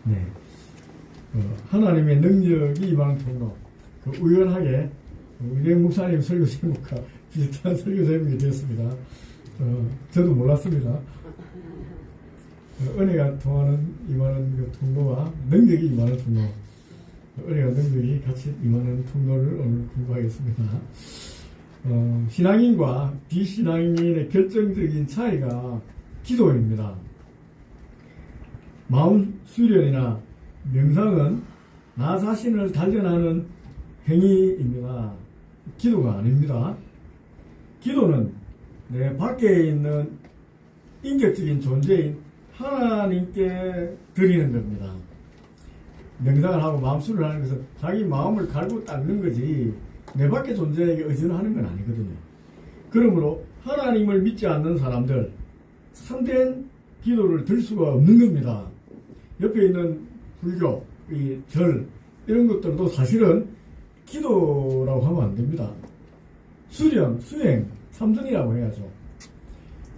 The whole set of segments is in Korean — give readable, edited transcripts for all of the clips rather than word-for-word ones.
네. 하나님의 능력이 임하는 통로. 우연하게 은행 목사님 설교 제목과 비슷한 설교 제목이 되었습니다. 저도 몰랐습니다. 은혜가 통하는 임하는 그 통로와 능력이 임하는 통로. 은혜와 능력이 같이 임하는 통로를 오늘 공부하겠습니다. 신앙인과 비신앙인의 결정적인 차이가 기도입니다. 마음 수련이나 명상은 나 자신을 단련하는 행위입니다. 기도가 아닙니다. 기도는 내 밖에 있는 인격적인 존재인 하나님께 드리는 겁니다. 명상을 하고 마음수를 하는 것은 자기 마음을 갈고 닦는 거지 내 밖에 존재에게 의존하는 건 아니거든요. 그러므로 하나님을 믿지 않는 사람들 참된 기도를 들 수가 없는 겁니다. 옆에 있는 불교, 절 이런 것들도 사실은 기도라고 하면 안 됩니다. 수련, 수행, 참선이라고 해야죠.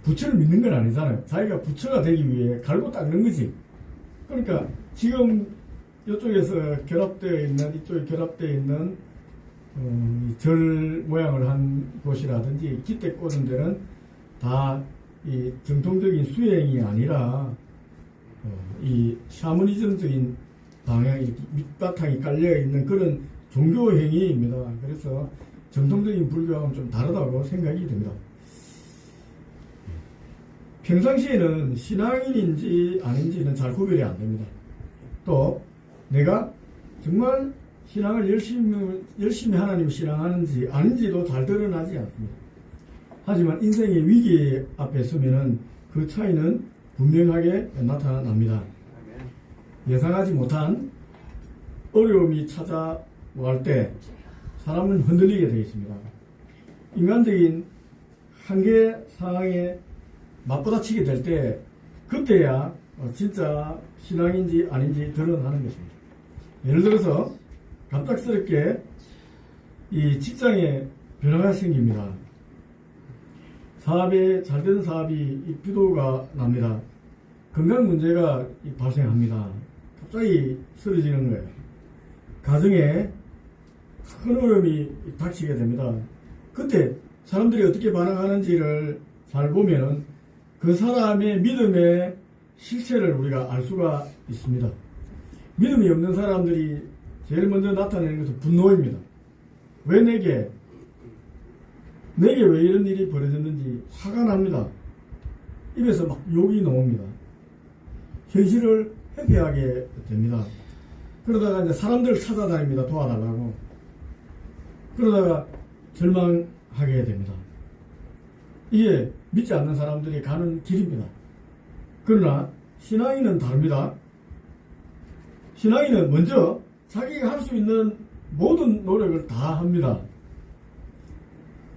부처를 믿는 건 아니잖아요. 자기가 부처가 되기 위해 갈고 닦는 거지. 그러니까 지금 이쪽에서 결합되어 있는, 이쪽에 결합되어 있는 절 모양을 한 곳이라든지 깃대 꽂은 데는 다 이 정통적인 수행이 아니라 이 샤머니즘적인 방향이 밑바탕이 깔려 있는 그런 종교 행위입니다. 그래서 정통적인 불교하고는 좀 다르다고 생각이 됩니다. 평상시에는 신앙인인지 아닌지는 잘 구별이 안 됩니다. 또 내가 정말 신앙을 열심히 하나님을 신앙하는지 아닌지도 잘 드러나지 않습니다. 하지만 인생의 위기 앞에 서면은 그 차이는 분명하게 나타납니다. 예상하지 못한 어려움이 찾아올 때 사람은 흔들리게 되어 있습니다. 인간적인 한계 상황에 맞부딪히게 될 때 그때야 진짜 신앙인지 아닌지 드러나는 것입니다. 예를 들어서 갑작스럽게 이 직장에 변화가 생깁니다. 사업에 잘된 사업이 비도가 납니다. 건강 문제가 발생합니다. 갑자기 쓰러지는 거예요. 가정에 큰 어려움이 닥치게 됩니다. 그때 사람들이 어떻게 반응하는지를 잘 보면은 그 사람의 믿음의 실체를 우리가 알 수가 있습니다. 믿음이 없는 사람들이 제일 먼저 나타내는 것은 분노입니다. 왜 내게 왜 이런 일이 벌어졌는지 화가 납니다. 입에서 막 욕이 나옵니다. 현실을 회피하게 됩니다. 그러다가 이제 사람들을 찾아다닙니다. 도와달라고. 그러다가 절망하게 됩니다. 이게 믿지 않는 사람들이 가는 길입니다. 그러나 신앙인은 다릅니다. 신앙인은 먼저 자기가 할 수 있는 모든 노력을 다 합니다.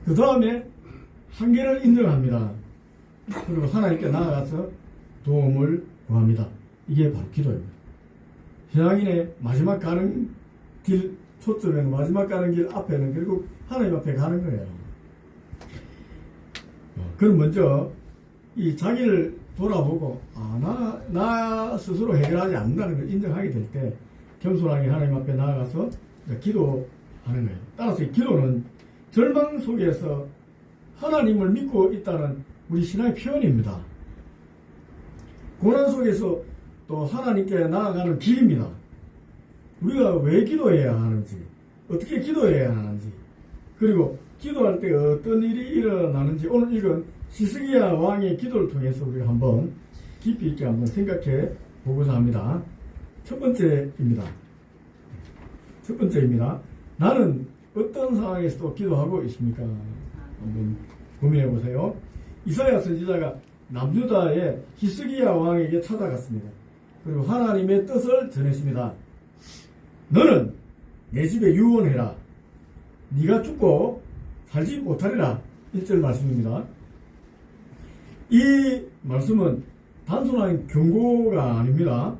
그 다음에 한계를 인정합니다. 그리고 하나님께 나아가서 도움을 구합니다. 이게 바로 기도입니다. 신앙인의 마지막 가는 길 초점에는 마지막 가는 길 앞에는 결국 하나님 앞에 가는 거예요. 그럼 먼저 이 자기를 돌아보고 나 스스로 해결하지 않는다는 걸 인정하게 될 때 겸손하게 하나님 앞에 나아가서 기도하는 거예요. 따라서 이 기도는 절망 속에서 하나님을 믿고 있다는 우리 신앙의 표현입니다. 고난 속에서 또 하나님께 나아가는 길입니다. 우리가 왜 기도해야 하는지, 어떻게 기도해야 하는지, 그리고 기도할 때 어떤 일이 일어나는지 오늘 읽은 히스기야 왕의 기도를 통해서 우리가 한번 깊이 있게 한번 생각해 보고자 합니다. 첫 번째입니다. 나는 어떤 상황에서도 기도하고 있습니까? 한번 고민해 보세요. 이사야 선지자가 남유다의 히스기야 왕에게 찾아갔습니다. 그리고 하나님의 뜻을 전했습니다. 너는 내 집에 유언해라. 네가 죽고 살지 못하리라. 1절 말씀입니다. 이 말씀은 단순한 경고가 아닙니다.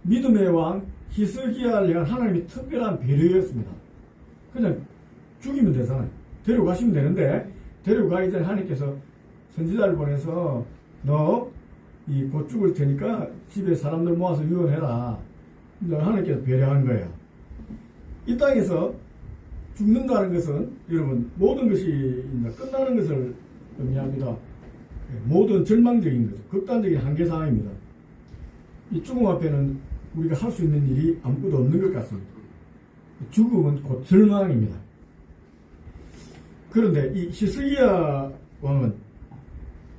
믿음의 왕 히스기야를 향한 하나님의 특별한 배려였습니다. 그냥 죽이면 되잖아요. 데려가시면 되는데 데려가기 전에 하나님께서 선지자를 보내서 너 곧 죽을 테니까 집에 사람들 모아서 유언해라. 이제 하나님께서 배려하는 거예요. 이 땅에서 죽는다는 것은 여러분 모든 것이 이제 끝나는 것을 의미합니다. 모든 절망적인 거죠. 극단적인 한계 상황입니다. 이 죽음 앞에는 우리가 할 수 있는 일이 아무것도 없는 것 같습니다. 죽음은 곧 절망입니다. 그런데 이 히스기야 왕은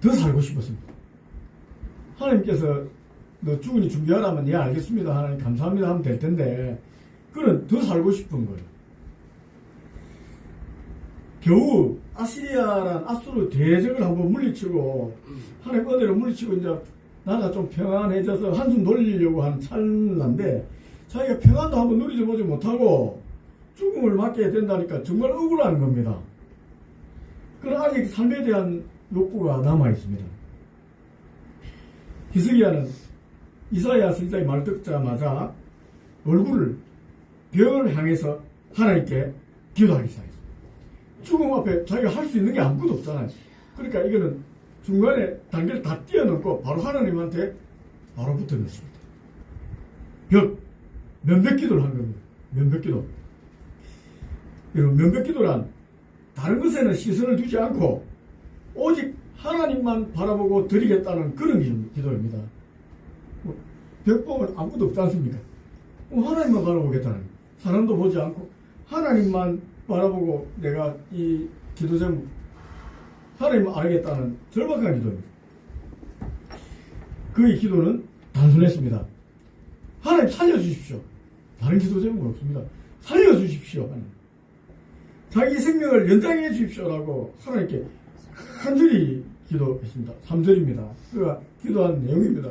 더 살고 싶었습니다. 하나님께서 너 죽으니 준비하라면 예 알겠습니다 하나님 감사합니다 하면 될 텐데 그는 더 살고 싶은 거예요. 겨우 아시리아란 아수르 대적을 한번 물리치고 하나님 은혜로 물리치고 이제 나라가 좀 평안해져서 한숨 돌리려고 하는 찰나인데 자기가 평안도 한번 누리지 보지 못하고 죽음을 맞게 된다니까 정말 억울한 겁니다. 그러나 아직 삶에 대한 욕구가 남아 있습니다. 히스기야는 이사야 선지자의 말 듣자마자 얼굴을 벽을 향해서 하나님께 기도하기 시작했습니다. 죽음 앞에 자기가 할 수 있는 게 아무것도 없잖아요. 그러니까 이거는 중간에 단계를 다 뛰어넘고 바로 하나님한테 바로 붙어 있습니다. 면벽 기도를 한 겁니다. 면벽 기도. 여러분, 면벽 기도란 다른 것에는 시선을 두지 않고 오직 하나님만 바라보고 드리겠다는 그런 기도입니다. 벽 보면 아무것도 없지 않습니까? 하나님만 바라보겠다는 사람도 보지 않고 하나님만 바라보고 내가 이 기도 제목 하나님을 알겠다는 절박한 기도입니다. 그의 기도는 단순했습니다. 하나님 살려주십시오. 다른 기도 제목은 없습니다. 살려주십시오. 하나님. 자기 생명을 연장해 주십시오라고 하나님께 간절히 기도했습니다. 3절입니다. 그가 기도한 내용입니다.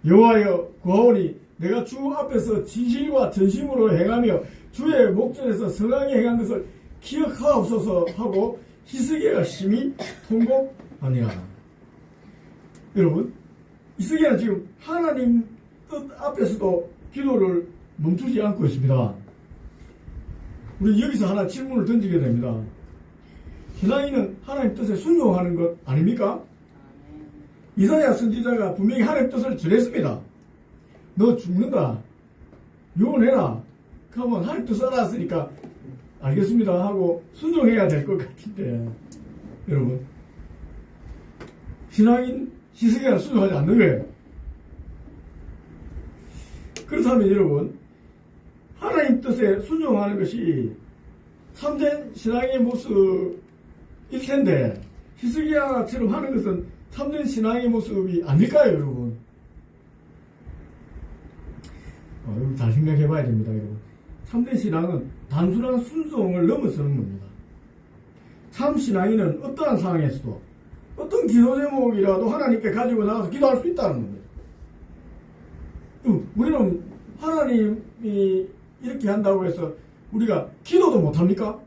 여호와여 구하오니 내가 주 앞에서 진실과 전심으로 행하며 주의 목전에서 성하게 행한 것을 기억하옵소서 하고 히스기야가 심히 통곡하니라. 여러분, 히스기야는 지금 하나님 뜻 앞에서도 기도를 멈추지 않고 있습니다. 우리 여기서 하나 질문을 던지게 됩니다. 신앙인은 하나님 뜻에 순종하는 것 아닙니까? 이사야 선지자가 분명히 하나님 뜻을 전했습니다. 너 죽는다. 유언해라. 그러면 하나님 뜻을 알았으니까 알겠습니다 하고 순종해야 될 것 같은데 여러분 신앙인 히스기야는 순종하지 않는 거예요. 그렇다면 여러분 하나님 뜻에 순종하는 것이 참된 신앙의 모습일 텐데 히스기야처럼 하는 것은 참된 신앙의 모습이 아닐까요, 여러분? 여러분 잘 생각해 봐야 됩니다, 여러분. 참된 신앙은 단순한 순종을 넘어서는 겁니다. 참 신앙인은 어떠한 상황에서도 어떤 기도 제목이라도 하나님께 가지고 나가서 기도할 수 있다는 겁니다. 우리는 하나님이 이렇게 한다고 해서 우리가 기도도 못합니까?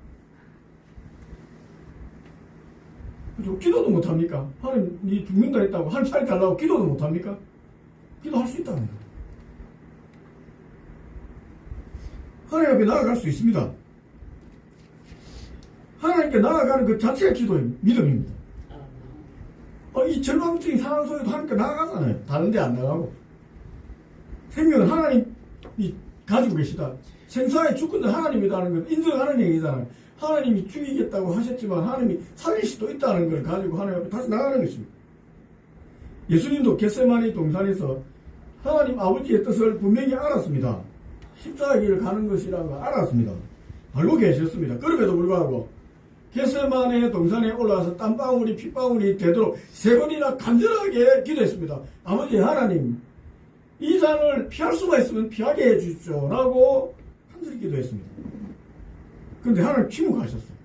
그렇죠? 기도도 못합니까? 하나님 니 죽는다 했다고 하나님 살려달라고 기도도 못합니까? 기도할 수 있다는 거예요. 하나님 앞에 나아갈 수 있습니다. 하나님께 나아가는 그 자체가 기도의 믿음입니다. 이 절망적인 상황 속에도 하나님께 나아가잖아요. 다른 데 안 나가고. 생명은 하나님이 가지고 계시다. 생사에 주권자 하나님이라는 걸 인정하는 얘기잖아요. 하나님이 죽이겠다고 하셨지만 하나님이 살릴 수도 있다는 걸 가지고 하나님 앞에 다시 나가는 것입니다. 예수님도 겟세마니 동산에서 하나님 아버지의 뜻을 분명히 알았습니다. 십자가 길을 가는 것이라는 걸 알았습니다. 알고 계셨습니다. 그럼에도 불구하고 겟세마니 동산에 올라가서 땀방울이 핏방울이 되도록 3번이나 간절하게 기도했습니다. 아버지 하나님 이 잔을 피할 수가 있으면 피하게 해주십시오 라고 간절히 기도했습니다. 그런데 하나님 침묵하셨어요.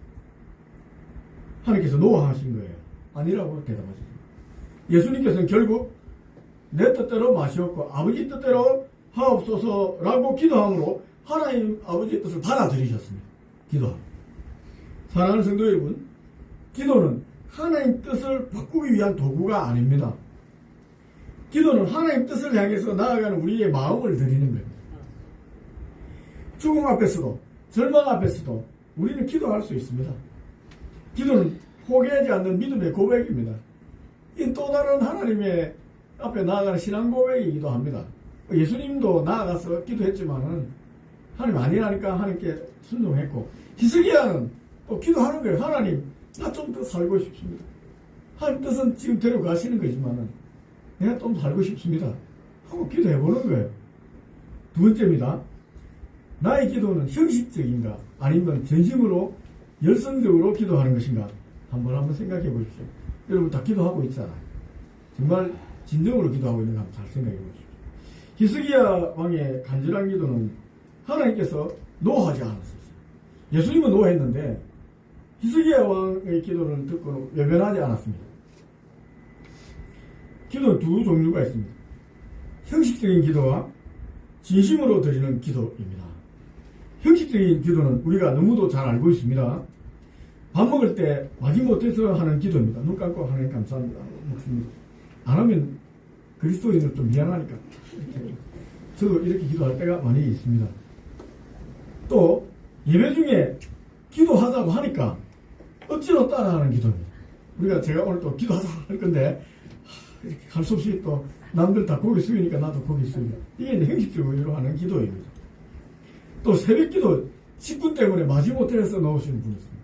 하나님께서 노하신 거예요. 아니라고 대답하셨습니다. 예수님께서는 결국 내 뜻대로 마시옵고 아버지 뜻대로 하옵소서라고 기도함으로 하나님 아버지의 뜻을 받아들이셨습니다. 기도하고. 사랑하는 성도 여러분, 기도는 하나님 뜻을 바꾸기 위한 도구가 아닙니다. 기도는 하나님 뜻을 향해서 나아가는 우리의 마음을 드리는 겁니다. 죽음 앞에서도 절망 앞에서도 우리는 기도할 수 있습니다. 기도는 포기하지 않는 믿음의 고백입니다. 이 또 다른 하나님의 앞에 나아가는 신앙 고백이기도 합니다. 예수님도 나아가서 기도했지만은 하나님 아니라니까 하나님께 순종했고, 히스기야는 또 기도하는 거예요. 하나님, 나 좀 더 살고 싶습니다. 하나님 뜻은 지금 데려가시는 거지만은 내가 좀 살고 싶습니다 하고 기도해보는 거예요. 두 번째입니다. 나의 기도는 형식적인가 아니면 전심으로 열성적으로 기도하는 것인가 한번 생각해 보십시오. 여러분 다 기도하고 있잖아요. 정말 진정으로 기도하고 있는가 한번 잘 생각해 보십시오. 히스기야 왕의 간절한 기도는 하나님께서 노하지 않았었어요. 예수님은 노했는데 히스기야 왕의 기도를 듣고는 외면하지 않았습니다. 기도는 두 종류가 있습니다. 형식적인 기도와 진심으로 드리는 기도입니다. 형식적인 기도는 우리가 너무도 잘 알고 있습니다. 밥 먹을 때 마지못해서 하는 기도입니다. 눈 감고 하나님 감사합니다 먹습니다. 안 하면 그리스도인은 좀 미안하니까 저도 이렇게 기도할 때가 많이 있습니다. 또 예배 중에 기도하자고 하니까 억지로 따라하는 기도입니다. 제가 오늘 또 기도하자 할 건데 이렇게 할 수 없이 또 남들 다 고개 숙이니까 나도 고개 숙이고, 이게 이제 형식적으로 하는 기도입니다. 또 새벽 기도 10분 때문에 마지못해서 넣으시는 분이 있습니다.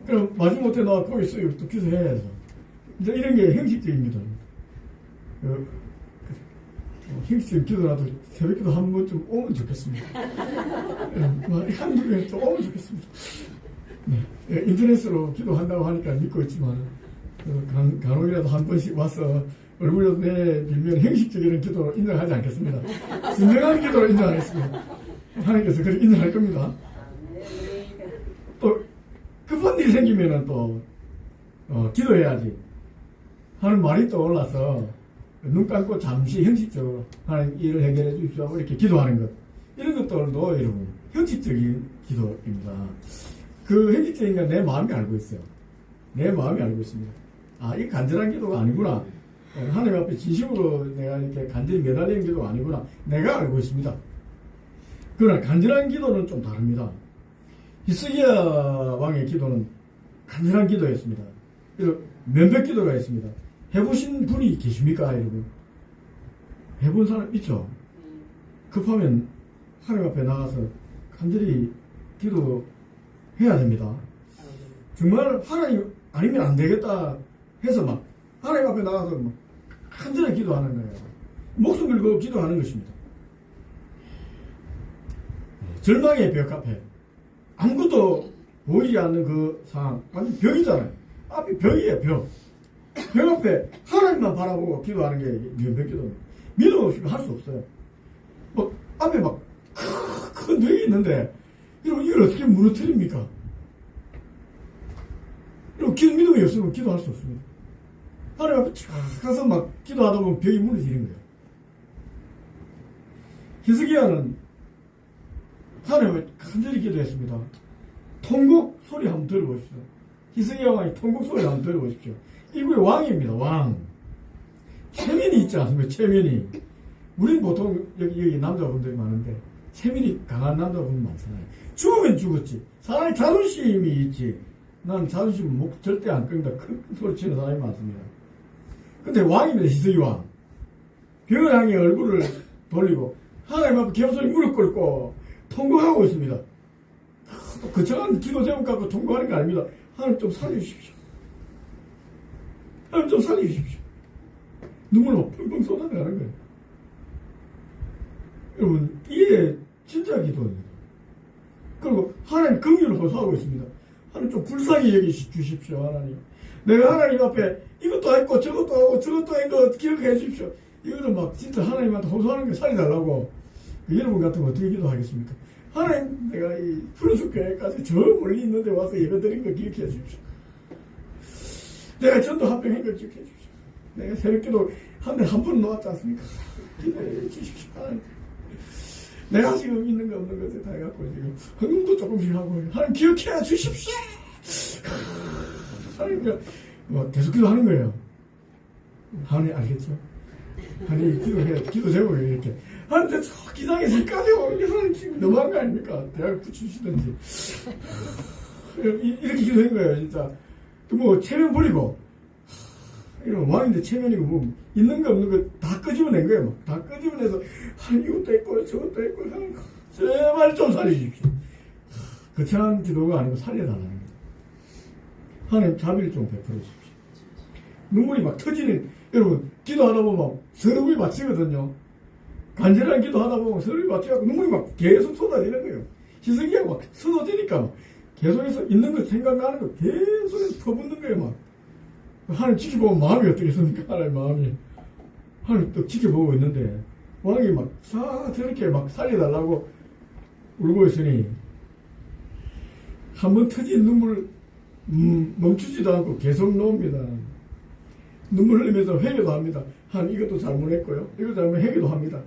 그럼 마지못해 나와 고개 숙이고 또 기도해야죠. 이제 이런 게 형식적인 기도입니다. 형식적인 기도라도 새벽 기도 한 번쯤 오면 좋겠습니다. 한두 개 또 오면 좋겠습니다. 네. 인터넷으로 기도한다고 하니까 믿고 있지만 간혹이라도 한 번씩 와서 얼굴로 내밀면 형식적인 기도로 인정하지 않겠습니다. 진정한 기도로 인정하겠습니다. 하나님께서 그렇게 인정할 겁니다. 또 급한 일이 생기면은 또 기도해야지 하는 말이 떠올라서 눈 감고 잠시 형식적으로 하나님 일을 해결해 주십시오 하고 이렇게 기도하는 것, 이런 것들도 여러분 형식적인 기도입니다. 그 형식적인 건 내 마음이 알고 있어요. 내 마음이 알고 있습니다. 이 간절한 기도가 아니구나. 하나님 앞에 진심으로 내가 이렇게 간절히 매달리는 기도가 아니구나. 내가 알고 있습니다. 그러나 간절한 기도는 좀 다릅니다. 히스기야 왕의 기도는 간절한 기도였습니다. 그리고 면백 기도가 있습니다. 해보신 분이 계십니까, 여러분? 해본 사람 있죠? 급하면 하나님 앞에 나가서 간절히 기도해야 됩니다. 정말 하나님 아니면 안 되겠다 해서 막 하나님 앞에 나가서 막 간절히 기도하는 거예요. 목숨 걸고 기도하는 것입니다. 절망의 벽 앞에 아무것도 보이지 않는 그 상황, 완전 벽이잖아요. 앞이 벽이에요, 벽. 벽 앞에 하나님만 바라보고 기도하는 게 면백 기도입니다. 믿음 없이는 할 수 없어요. 앞에 막 큰 벽이 있는데 이걸 어떻게 무너뜨립니까? 믿음이 없으면 기도할 수 없습니다. 하나님 앞에 쫙 가서 막 기도하다 보면 벽이 무너지는 거예요. 히스기야는 하나님 앞에 간절히 기도했습니다. 통곡 소리 한번 들어보십시오. 히스기야 왕이 통곡 소리 한번 들어보십시오. 이국의 왕입니다. 왕. 체면이 있지 않습니까? 체면이. 우린 보통 여기 남자분들이 많은데 체면이 강한 남자분 많잖아요. 죽으면 죽었지. 사람이 자존심이 있지. 난 자존심 절대 안 끈다. 큰 소리 치는 사람이 많습니다. 근데 왕입니다. 히스기 왕. 벽을 향해 얼굴을 돌리고 하나님 앞에 겸손히 무릎 꿇고 통곡하고 있습니다. 거창한 기도 제목 갖고 통곡하는 게 아닙니다. 하나님 좀 살려주십시오. 하나님 좀 살려주십시오. 눈물 막 펑펑 쏟아내는 거예요. 여러분, 이게 진짜 기도입니다. 그리고 하나님 긍휼을 호소하고 있습니다. 하나님 좀 불쌍히 여기주십시오. 하나님, 내가 하나님 앞에 이것도 했고 저것도 하고 저것도 한 거 기억해 주십시오. 이거는 막 진짜 하나님한테 호소하는 거 살려달라고. 여러분 같으면 어떻게 기도하겠습니까? 하나님, 내가 이 푸른숲교회까지 저 멀리 있는데 와서 예배드린 거 기억해 주십시오. 내가 전도 합병한 거 기억해 주십시오. 내가 새벽기도 한 달 한 번 놓았지 않습니까? 기도해 주십시오. 하나님, 내가 지금 있는 거 없는 것을 다 해갖고 지금 헌금도 조금씩 하고 하나님 기억해 주십시오. 하나님 계속 기도하는 거예요. 하나님 알겠죠? 하나님 기도 제목이 이렇게 하는데 저 기상에서 여기까지 오는 게 하나님 지금 너무한 거 아닙니까? 대학 붙이시든지 이렇게 기도한 거예요. 진짜 체면 버리고 이런 왕인데 체면이고 뭐 있는 거 없는 거 다 끄집어낸 거예요. 막. 다 끄집어내서 이것도 있고 저것도 있고 하는 거. 제발 좀 살려주십시오. 거창한 기도가 아니고 살려달라는 거예요. 하나님 자비를 좀 베풀어 주십시오. 눈물이 막 터지는, 여러분 기도하다 보면 서름이 맞히거든요. 간절한 기도하다 보면 서름이 맞혀갖고 눈물이 막 계속 쏟아지는 거예요. 희석이가 막 쏟아지니까 계속해서 있는 거 생각나는 거 계속해서 퍼붓는 거예요. 막 하나님 지켜보면 마음이 어떻겠습니까? 하나님 마음이 하나님 또 지켜보고 있는데 왕이 막 저렇게 막 살려달라고 울고 있으니 한번 터진 눈물 멈추지도 않고 계속 나옵니다. 눈물 흘리면서 회개도 합니다. 이것도 잘못했고요. 이거 잘못 회개도 합니다.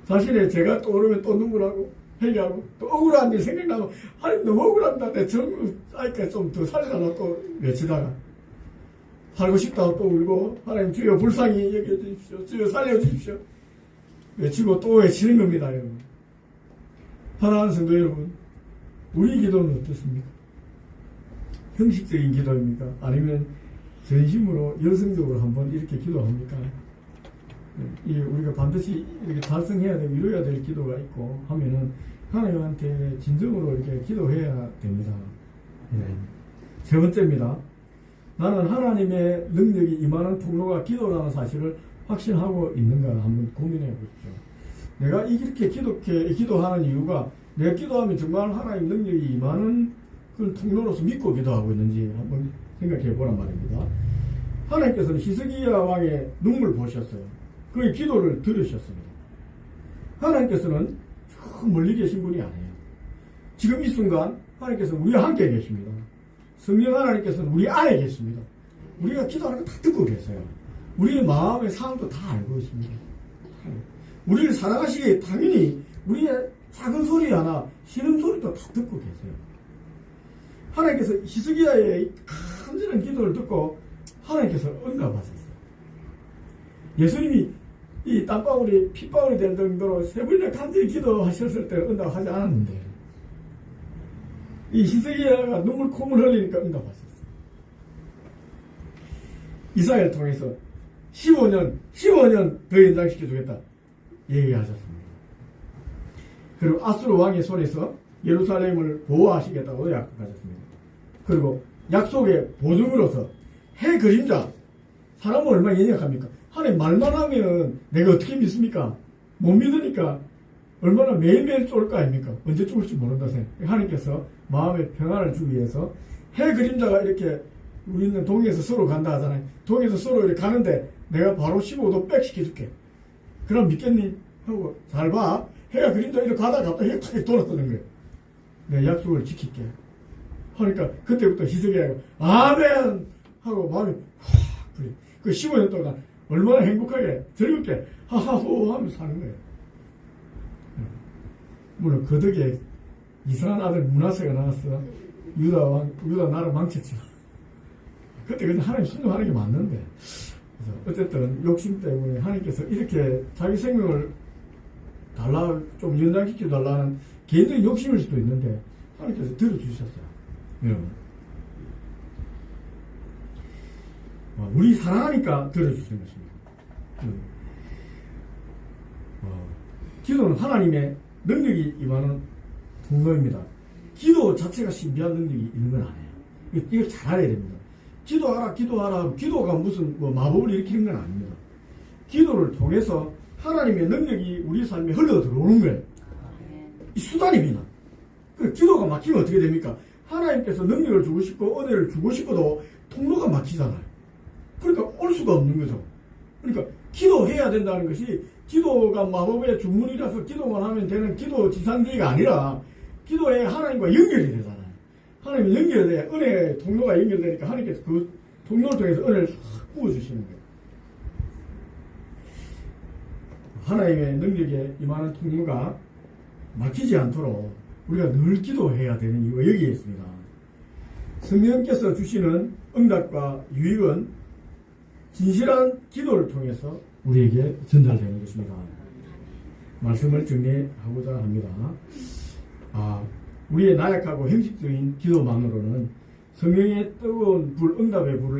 사실에 제가 떠오르면 또 눈물하고 회개하고 또 억울한 일 생각나고 하나님 너무 억울합니다. 내 정, 아이까 좀 더 살려달라고 또 외치다가 살고 싶다고 또 울고 하나님 주여 불쌍히 여겨주십시오. 주여 살려주십시오. 외치고 또 외치는 겁니다. 여러분. 사랑하는 성도 여러분, 우리 기도는 어떻습니까? 형식적인 기도입니까? 아니면 전심으로 열성적으로 한번 이렇게 기도합니까? 우리가 반드시 이렇게 달성해야 되고 이루어야 될 기도가 있고 하면은 하나님한테 진정으로 이렇게 기도해야 됩니다. 세 번째입니다. 나는 하나님의 능력이 임하는 통로가 기도라는 사실을 확신하고 있는가 한번 고민해 보십시오. 내가 이렇게 기도하는 이유가 내가 기도하면 정말 하나님 능력이 임하는 그런 통로로서 믿고 기도하고 있는지 한번 생각해 보란 말입니다. 하나님께서는 히스기야 왕의 눈물 보셨어요. 그의 기도를 들으셨습니다. 하나님께서는 저 멀리 계신 분이 아니에요. 지금 이 순간 하나님께서는 우리와 함께 계십니다. 성령 하나님께서는 우리 안에 계십니다. 우리가 기도하는 거 다 듣고 계세요. 우리의 마음의 상황도 다 알고 있습니다. 우리를 사랑하시기에 당연히 우리의 작은 소리 하나, 신음소리도 다 듣고 계세요. 하나님께서 히스기야의 간절한 기도를 듣고 하나님께서 응답하셨어요. 예수님이 이 땀방울이 핏방울이 될 정도로 세 번이나 간절히 기도하셨을 때 응답하지 않았는데 이 히스기야가 눈물 콧물 흘리니까 응답하셨어요. 이사야를 통해서 15년 더 연장시켜주겠다 얘기하셨습니다. 그리고 아수르 왕의 손에서 예루살렘을 보호하시겠다고 약속하셨습니다. 그리고 약속의 보증으로서 해 그림자, 사람은 얼마나 연약합니까? 하나님 말만 하면 내가 어떻게 믿습니까? 못 믿으니까 얼마나 매일매일 쫄을 거 아닙니까? 언제 죽을지 모른다 생각. 하나님께서 마음의 평안을 주기 위해서 해 그림자가 이렇게 우리는 동에서 서로 간다 하잖아요. 동에서 서로 이렇게 가는데 내가 바로 15도 백 시켜줄게. 그럼 믿겠니? 하고 잘 봐. 해가 그림자 이렇게 가다가 갑자기 해가 탁 돌아서는 거예요. 내 약속을 지킬게. 하니까 그때부터 히스기야가 아멘! 하고 마음이 확 그래. 그 15년 동안 얼마나 행복하게 즐겁게 하하호 하면서 사는 거예요. 물론 그 덕에 이상한 아들 문하세가 나왔어. 유다 나라 망쳤지만 그때 그냥 하나님 순종하는 게 맞는데 그래서 어쨌든 욕심 때문에 하나님께서 이렇게 자기 생명을 좀 연장시켜 달라는 개인적인 욕심일 수도 있는데 하나님께서 들어주셨어요. 여러분, 우리 사랑하니까 들어주신 것입니다. 기도는 하나님의 능력이 임하는 통로입니다. 기도 자체가 신비한 능력이 있는 건 아니에요. 이걸 잘 알아야 됩니다. 기도하라. 기도가 무슨 마법을 일으키는 건 아닙니다. 기도를 통해서 하나님의 능력이 우리 삶에 흘러 들어오는 거예요. 이 수단입니다. 기도가 막히면 어떻게 됩니까? 하나님께서 능력을 주고 싶고 은혜를 주고 싶어도 통로가 막히잖아요. 그러니까 올 수가 없는 거죠. 그러니까 기도해야 된다는 것이 기도가 마법의 주문이라서 기도만 하면 되는 기도 지상주의가 아니라 기도에 하나님과 연결이 되잖아요. 하나님이 연결돼야 은혜의 통로가 연결되니까 하나님께서 그 통로를 통해서 은혜를 싹 부어주시는 거예요. 하나님의 능력에 임하는 통로가 막히지 않도록 우리가 늘 기도해야 되는 이유가 여기에 있습니다. 성령께서 주시는 응답과 유익은 진실한 기도를 통해서 우리에게 전달되는 것입니다. 말씀을 정리하고자 합니다. 우리의 나약하고 형식적인 기도만으로는 성령의 뜨거운 응답의 불을